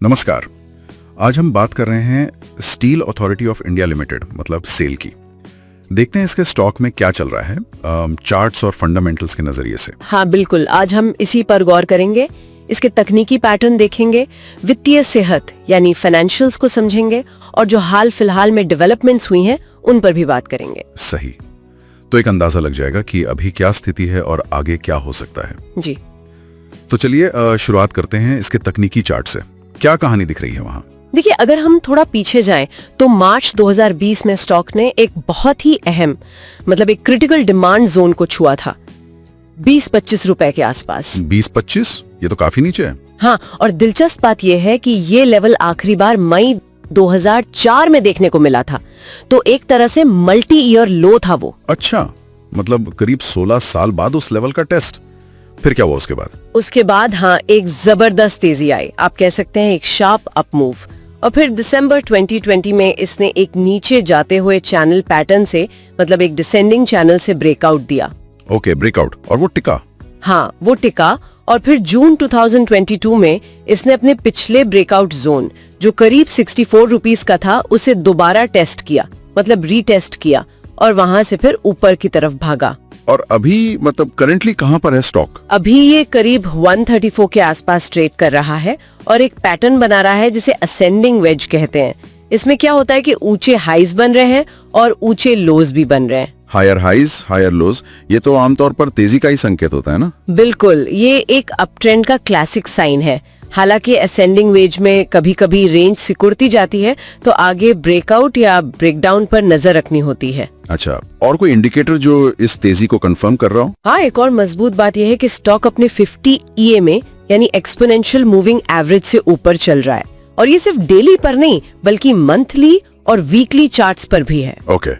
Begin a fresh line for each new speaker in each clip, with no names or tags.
नमस्कार। आज हम बात कर रहे हैं steel authority of India limited मतलब सेल की। देखते हैं इसके स्टॉक में क्या चल रहा है चार्ट्स और फंडामेंटल्स के नजरिए से।
हाँ बिल्कुल, आज हम इसी पर गौर करेंगे। इसके तकनीकी पैटर्न देखेंगे, वित्तीय सेहत यानी फाइनेंशियल्स को समझेंगे और जो हाल फिलहाल में डेवलपमेंट्स हुई हैं उन पर भी बात करेंगे।
सही, तो एक अंदाजा लग जाएगा कि अभी क्या स्थिति है और आगे क्या हो सकता है।
जी
तो चलिए शुरुआत करते हैं इसके तकनीकी चार्ट से। क्या कहानी दिख रही है वहां?
देखिए, अगर हम थोड़ा पीछे जाएं तो मार्च 2020 में स्टॉक ने एक बहुत ही अहम मतलब एक क्रिटिकल डिमांड जोन को छुआ था 20-25 रुपए के आसपास।
20-25? ये तो काफी नीचे है।
हाँ, और दिलचस्प बात यह है कि ये लेवल आखिरी बार मई 2004 में देखने को मिला था, तो एक तरह से मल्टी ईयर लो था वो।
अच्छा, मतलब करीब 16 साल बाद उस लेवल का टेस्ट। फिर क्या हुआ उसके बाद?
उसके बाद हाँ, एक जबरदस्त तेजी आई, आप कह सकते हैं एक शार्प अप मूव। और फिर दिसंबर 2020 में इसने एक नीचे जाते हुए चैनल पैटर्न से मतलब एक डिसेंडिंग चैनल से ब्रेकआउट दिया।
Okay, breakout. और वो टिका?
हाँ, वो टिका और फिर जून 2022 में इसने अपने पिछले ब्रेकआउट जोन जो करीब 64 रुपीस का था उसे दोबारा टेस्ट किया, मतलब रीटेस्ट किया और वहां से फिर ऊपर की तरफ भागा।
और अभी मतलब करंटली कहां पर है स्टॉक?
अभी ये करीब 134 के आसपास ट्रेड कर रहा है और एक पैटर्न बना रहा है जिसे असेंडिंग वेज कहते हैं। इसमें क्या होता है कि ऊंचे हाईज बन रहे हैं और ऊंचे लोज भी बन रहे हैं।
हायर हाईज हायर लोज, ये तो आमतौर पर तेजी का ही संकेत होता है ना?
बिल्कुल, ये एक अप ट्रेंड का क्लासिक साइन है। हालांकि असेंडिंग वेज में कभी कभी रेंज सिकुड़ती जाती है तो आगे ब्रेकआउट या ब्रेकडाउन पर नजर रखनी होती है।
अच्छा, और कोई इंडिकेटर जो इस तेजी को कंफर्म कर रहा हो?
हाँ, एक और मजबूत बात यह है कि स्टॉक अपने 50 EMA यानी एक्सपोनेंशियल मूविंग एवरेज से ऊपर चल रहा है और ये सिर्फ डेली पर नहीं बल्कि मंथली और वीकली चार्ट्स पर भी है।
ओके,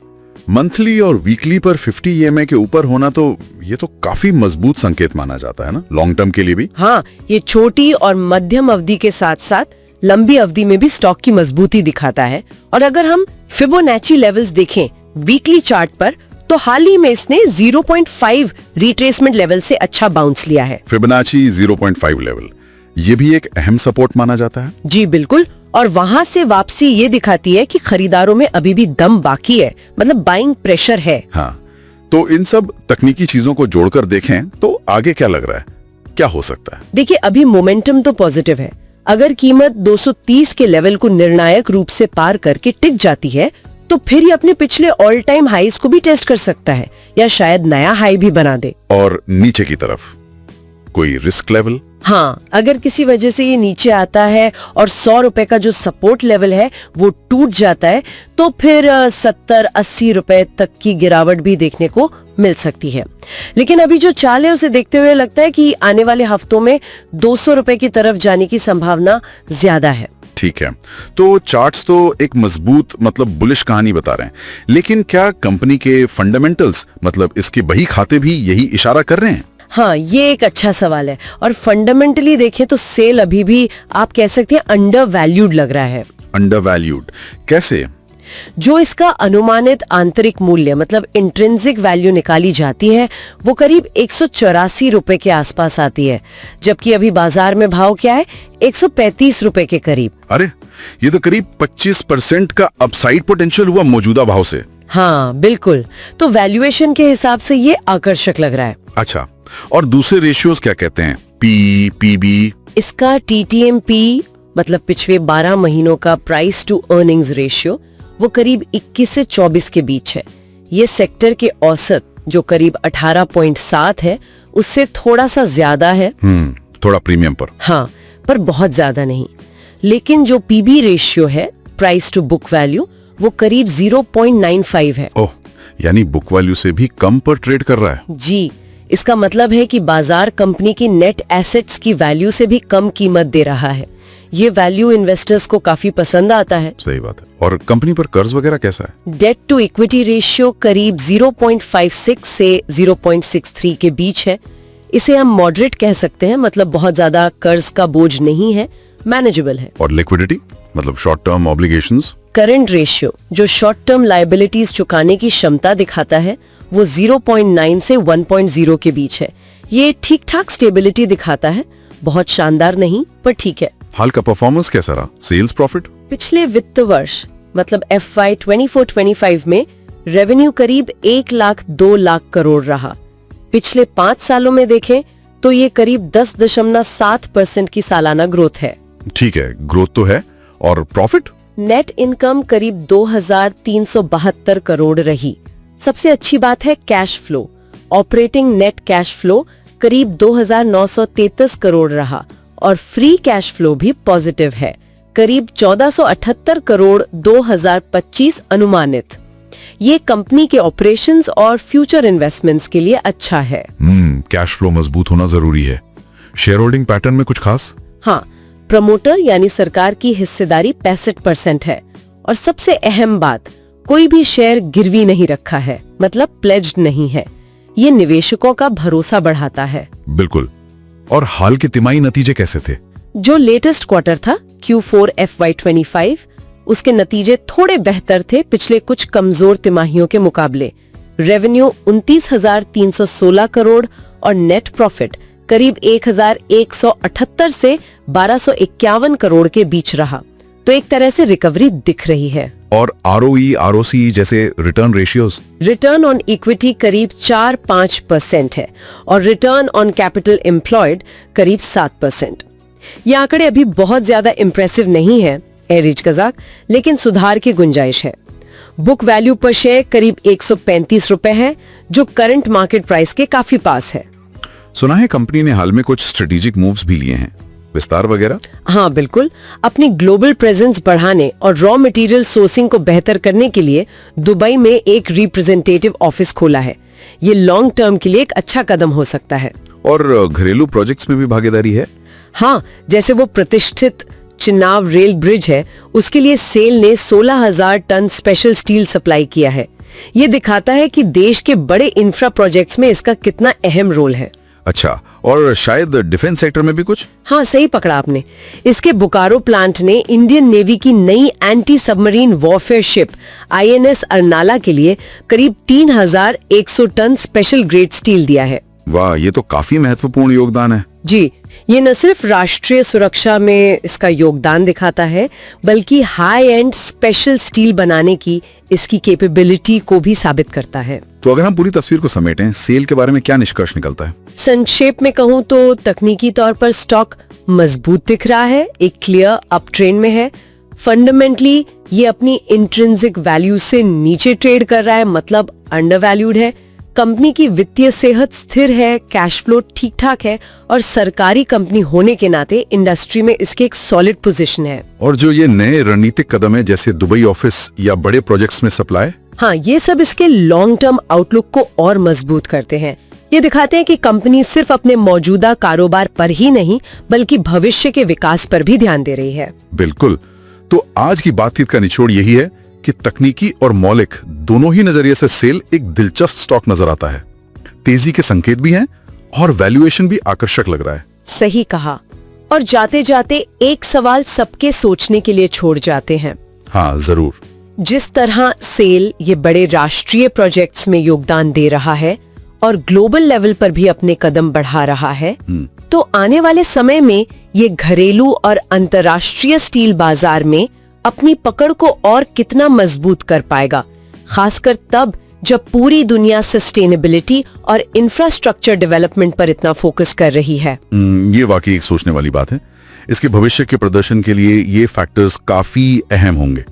मंथली और वीकली पर 50 EMA के ऊपर होना तो ये तो काफी मजबूत संकेत माना जाता है ना, लॉन्ग टर्म के लिए भी।
हाँ, ये छोटी और मध्यम अवधि के साथ साथ लंबी अवधि में भी स्टॉक की मजबूती दिखाता है। और अगर हम फिबोनाची लेवल्स देखें वीकली चार्ट पर तो हाल ही में इसने 0.5 रिट्रेसमेंट लेवल से अच्छा बाउंस लिया है।
फिबोनाची 0.5 लेवल, ये भी एक अहम सपोर्ट माना जाता है।
जी बिल्कुल, और वहां से वापसी ये दिखाती है कि खरीदारों में अभी भी दम बाकी है, मतलब बाइंग प्रेशर है।
हाँ, तो इन सब तकनीकी चीजों को जोड़कर देखें तो आगे क्या लग रहा है, क्या हो सकता है?
देखिए, अभी मोमेंटम तो पॉजिटिव है। अगर कीमत 230 के लेवल को निर्णायक रूप से पार करके टिक जाती है तो फिर ये अपने पिछले ऑल टाइम हाईज को भी टेस्ट कर सकता है या शायद नया हाई भी बना दे।
और नीचे की तरफ कोई रिस्क लेवल?
हाँ, अगर किसी वजह से ये नीचे आता है और 100 रुपए का जो सपोर्ट लेवल है वो टूट जाता है तो फिर 70-80 रुपए तक की गिरावट भी देखने को मिल सकती है। लेकिन अभी जो चाल है उसे देखते हुए लगता है कि आने वाले हफ्तों में 200 रुपए की तरफ जाने की संभावना ज्यादा है।
ठीक है, तो चार्ट्स तो एक मजबूत मतलब बुलिश कहानी बता रहे हैं, लेकिन क्या कंपनी के फंडामेंटल्स मतलब इसके बही खाते भी यही इशारा कर रहे हैं?
हाँ, ये एक अच्छा सवाल है और फंडामेंटली देखें तो सेल अभी भी आप कह सकते हैं अंडर वैल्यूड लग रहा है।
अंडर वैल्यूड कैसे?
जो इसका अनुमानित आंतरिक मूल्य मतलब इंट्रिंसिक वैल्यू निकाली जाती है वो करीब 184 रुपए के आसपास आती है, जबकि अभी बाजार में भाव क्या है, 135 रुपए के करीब।
अरे, ये तो करीब 25% का अपसाइड पोटेंशियल हुआ मौजूदा भाव से।
हाँ बिल्कुल, तो वैल्यूएशन के हिसाब से ये आकर्षक लग रहा है।
अच्छा, और दूसरे रेशियोज क्या कहते हैं? पीबी?
इसका TTMP मतलब पिछले 12 महीनों का प्राइस टू अर्निंग्स रेशियो वो करीब 21 से 24 के बीच है। ये सेक्टर के औसत जो करीब 18.7 है उससे थोड़ा सा ज्यादा है।
थोड़ा प्रीमियम पर।
हाँ, पर बहुत ज्यादा नहीं। लेकिन जो PB रेशियो है, प्राइस टू बुक वैल्यू, वो करीब 0.95 है।
ओह, यानी बुक वैल्यू से भी कम पर ट्रेड कर रहा है।
जी, इसका मतलब है कि बाजार कंपनी की नेट एसेट्स की वैल्यू से भी कम कीमत दे रहा है। ये वैल्यू इन्वेस्टर्स को काफी पसंद आता है।
सही बात है। और कंपनी पर कर्ज वगैरह कैसा है?
डेट टू इक्विटी रेशियो करीब 0.56 से 0.63 के बीच है। इसे हम मॉडरेट कह सकते हैं, मतलब बहुत ज्यादा कर्ज का बोझ नहीं है, मैनेजेबल है।
और लिक्विडिटी मतलब short term obligations?
Current ratio जो शॉर्ट टर्म लायबिलिटीज चुकाने की क्षमता दिखाता है वो 0.9 से 1.0 के बीच है। ये ठीक ठाक स्टेबिलिटी दिखाता है, बहुत शानदार नहीं पर ठीक है।
हाल का परफॉर्मेंस कैसा रहा? Sales profit?
पिछले वित्त वर्ष मतलब FY 24-25 में रेवेन्यू करीब 1,02,00,000 करोड़ रहा। पिछले 5 सालों में देखें तो ये करीब 10.7% की सालाना ग्रोथ है।
ठीक है, ग्रोथ तो है। और प्रॉफिट?
नेट इनकम करीब 2,372 करोड़ रही। सबसे अच्छी बात है cash flow. Operating net cash flow करीब 2,933 करोड़ रहा और फ्री कैश फ्लो भी पॉजिटिव है, करीब 1,478 करोड़ 2025 अनुमानित। ये कंपनी के ऑपरेशंस और फ्यूचर इन्वेस्टमेंट्स के लिए अच्छा है।
कैश फ्लो मजबूत होना जरूरी है। शेयर होल्डिंग पैटर्न में कुछ खास?
हाँ, प्रमोटर यानी सरकार की हिस्सेदारी 65% है और सबसे अहम बात, कोई भी शेयर गिरवी नहीं रखा है, मतलब प्लेज्ड नहीं है। ये निवेशकों का भरोसा बढ़ाता है।
बिल्कुल। और हाल के तिमाही नतीजे कैसे थे?
जो लेटेस्ट क्वार्टर था Q4 FY 25, उसके नतीजे थोड़े बेहतर थे पिछले कुछ कमजोर तिमाहियों के मुकाबले। रेवेन्यू 29,316 करोड़ और नेट प्रॉफिट करीब 1,178 से 1,251 करोड़ के बीच रहा, तो एक तरह से रिकवरी दिख रही है।
और ROE, ROC जैसे return ratios?
Return on equity करीब 4-5% है और रिटर्न ऑन कैपिटल एम्प्लॉयड करीब 7%। ये आंकड़े अभी बहुत ज्यादा इम्प्रेसिव नहीं है, एरिज कजाक, लेकिन सुधार की गुंजाइश है। बुक वैल्यू पर शेयर करीब 135 रुपए है, जो करंट मार्केट प्राइस के काफी पास है।
सुना है कंपनी ने हाल में कुछ स्ट्रेटेजिक मूव्स भी लिए हैं, विस्तार वगैरह?
हाँ बिल्कुल, अपनी ग्लोबल प्रेजेंस बढ़ाने और रॉ मटेरियल सोर्सिंग को बेहतर करने के लिए दुबई में एक रिप्रेजेंटेटिव ऑफिस खोला है। ये लॉन्ग टर्म के लिए एक अच्छा कदम हो सकता है।
और घरेलू प्रोजेक्ट्स में भी भागीदारी है?
हाँ, जैसे वो प्रतिष्ठित चिनाब रेल ब्रिज है, उसके लिए सेल ने 16,000 टन स्पेशल स्टील सप्लाई किया है। ये दिखाता है कि देश के बड़े इंफ्रा प्रोजेक्ट्स में इसका कितना अहम रोल है।
अच्छा, और शायद डिफेंस सेक्टर में भी कुछ?
हाँ, सही पकड़ा आपने। इसके बोकारो प्लांट ने इंडियन नेवी की नई anti submarine warfare ship INS Arnala के लिए करीब 3,100 टन स्पेशल ग्रेड स्टील दिया है।
वाह, ये तो काफी महत्वपूर्ण योगदान है।
जी, ये न सिर्फ राष्ट्रीय सुरक्षा में इसका योगदान दिखाता है, बल्कि हाई एंड स्पेशल स्टील बनाने की इसकी कैपेबिलिटी को भी साबित करता है।
तो अगर हम पूरी तस्वीर को समेटें, सेल के बारे में क्या निष्कर्ष निकलता है?
संक्षेप में कहूँ तो तकनीकी तौर पर स्टॉक मजबूत दिख रहा है, एक क्लियर अप ट्रेंड में है। फंडामेंटली ये अपनी इंट्रिंसिक वैल्यू से नीचे ट्रेड कर रहा है, मतलब अंडर वैल्यूड है। कंपनी की वित्तीय सेहत स्थिर है, कैश फ्लो ठीक ठाक है और सरकारी कंपनी होने के नाते इंडस्ट्री में इसके एक सॉलिड पोजीशन है।
और जो ये नए रणनीतिक कदम है, जैसे दुबई ऑफिस या बड़े प्रोजेक्ट्स में सप्लाई,
हाँ, ये सब इसके लॉन्ग टर्म आउटलुक को और मजबूत करते हैं। ये दिखाते हैं कि कंपनी सिर्फ अपने मौजूदा कारोबार पर ही नहीं, बल्कि भविष्य के विकास पर भी ध्यान दे रही है।
बिल्कुल। तो आज की बातचीत का निचोड़ यही है कि तकनीकी और मौलिक दोनों ही नजरिए से सेल एक दिलचस्प स्टॉक नजर आता है। तेजी के संकेत भी हैं और वैल्यूएशन भी आकर्षक लग रहा है।
सही कहा। और जाते जाते एक सवाल सबके सोचने के लिए छोड़ जाते हैं।
हाँ, जरूर।
जिस तरह सेल ये बड़े राष्ट्रीय प्रोजेक्ट्स में योगदान दे रहा है और ग्लोबल लेवल पर भी अपने कदम बढ़ा रहा है, तो आने वाले समय में ये घरेलू और अंतर्राष्ट्रीय स्टील बाजार में अपनी पकड़ को और कितना मजबूत कर पाएगा, खासकर तब जब पूरी दुनिया सस्टेनेबिलिटी और इंफ्रास्ट्रक्चर डेवलपमेंट पर इतना फोकस कर रही है।
ये वाकई एक सोचने वाली बात है। इसके भविष्य के प्रदर्शन के लिए ये फैक्टर्स काफी अहम होंगे।